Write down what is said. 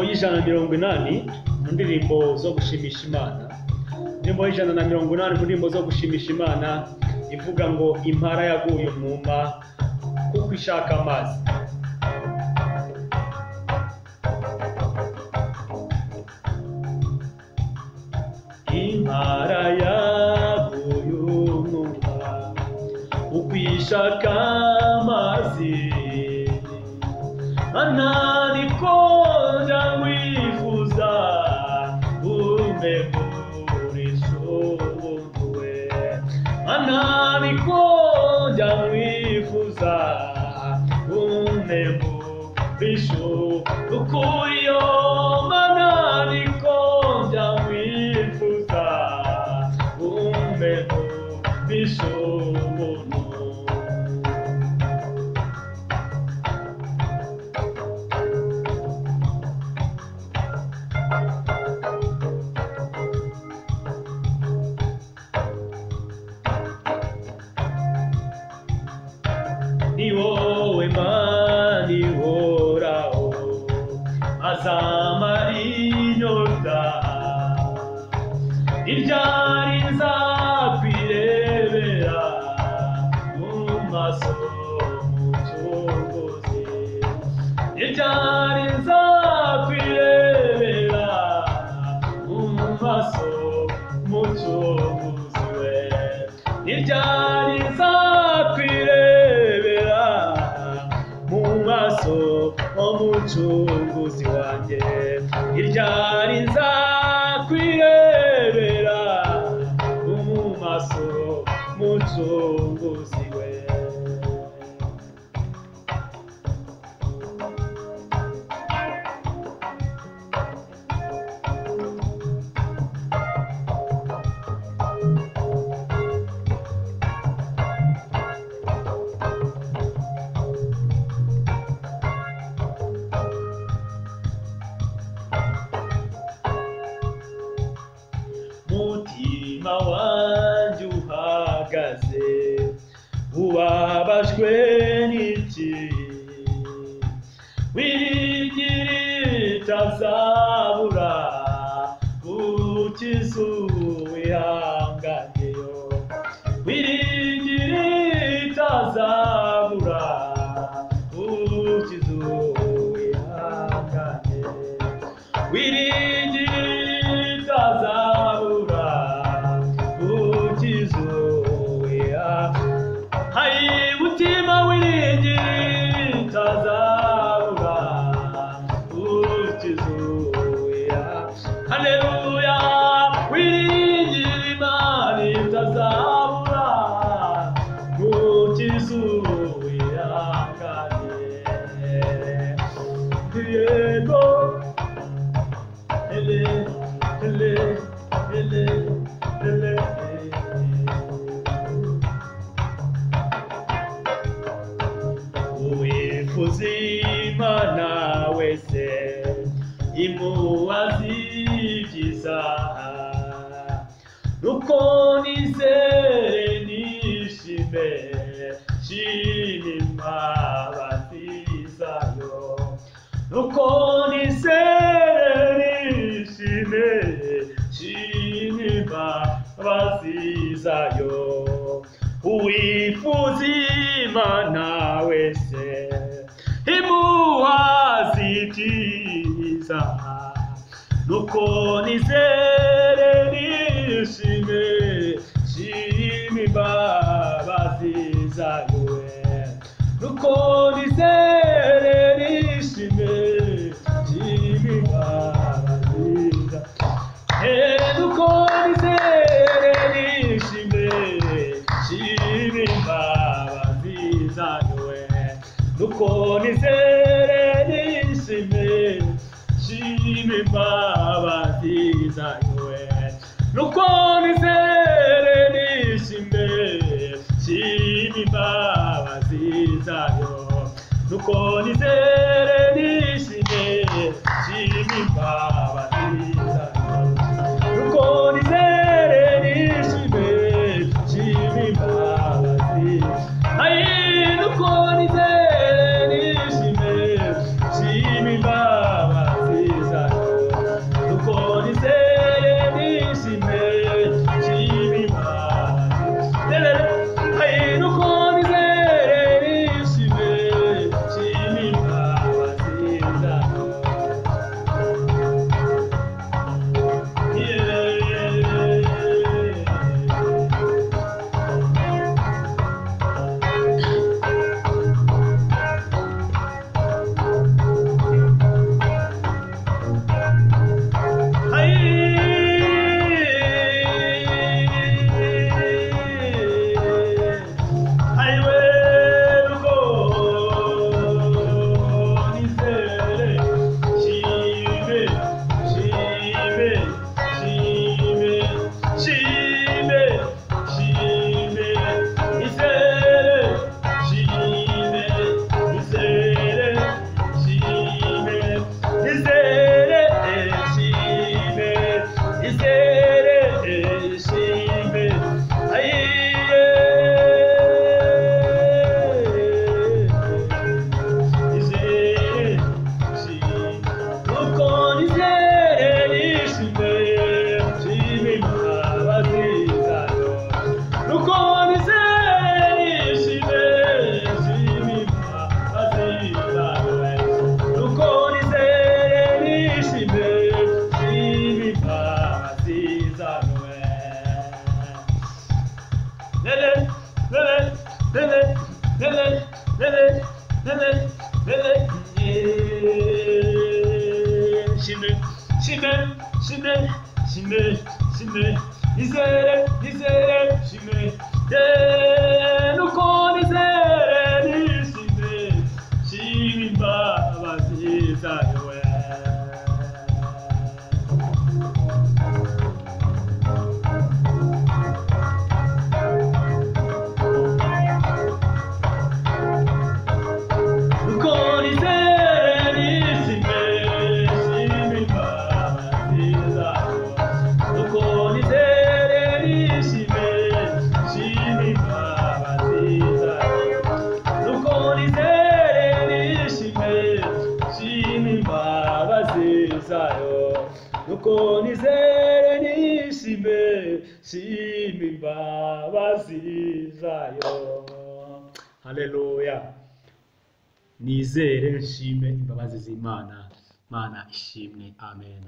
y'ijana na 180 mu ndirimbo zo gushimisha Imana. Indirimbo y'ijana na 180 mu ndirimbo zo gushimisha Imana ivuga ngo impara yaguye umwuma kuko ishaka amazi. Impara yaguye umwuma kuko ishaka amazi. Mana niko wifuza ume muri shobowe. Mana niko wifuza ume muri shobowe. Mana niko wifuza ume muri shobowe. Ni wowe Mana ihoraho azamara inyota. Iryari nzakwirebera mu maso mucunguzi. Iryari nzakwirebera mu maso mucunguzi we. Iryari nzakwirebera mu maso umucunguzi wanjye. Iryari nzakwirebera mu maso umucunguzi we. Mutima wanjye uhagaze ubabajwe n'iki? Wiringire itazabura ukiza uwihanganiye. Wiringire itazabura ukiza uwihanganiye. Wiringire itazabura ukiza uwihanganiye. Hai mutima wiringire itazabura ukiza uwihanganiye. Haleluya. Wiringire Imana itazabura ukiza uwihanganiye. Yego ele ele ele ele. Uwifuza Imana wese imubaza ibyiza. Nuko nizere nishime nshime imbabazi zayo. Nuko nizere nishime nshime imbabazi zayo. Uwifuza Imana wese imubaza ibyiza. Nuko nizere nishime nshime imbabazi zayo. Nuko nizere nishime nshime imbabazi zayo. Nuko nizere nishime nshime imbabazi zayo. Nuko nizere nishime nshime imbabazi zayo. shime shime nizere nizere shime nuko nizere nishime shime imbabazi zayo nuko nizere nishime shime imbabazi zayo. Haleluya. Nizere nshime imbabazi z'Imana. Mana ishimwe. Amen.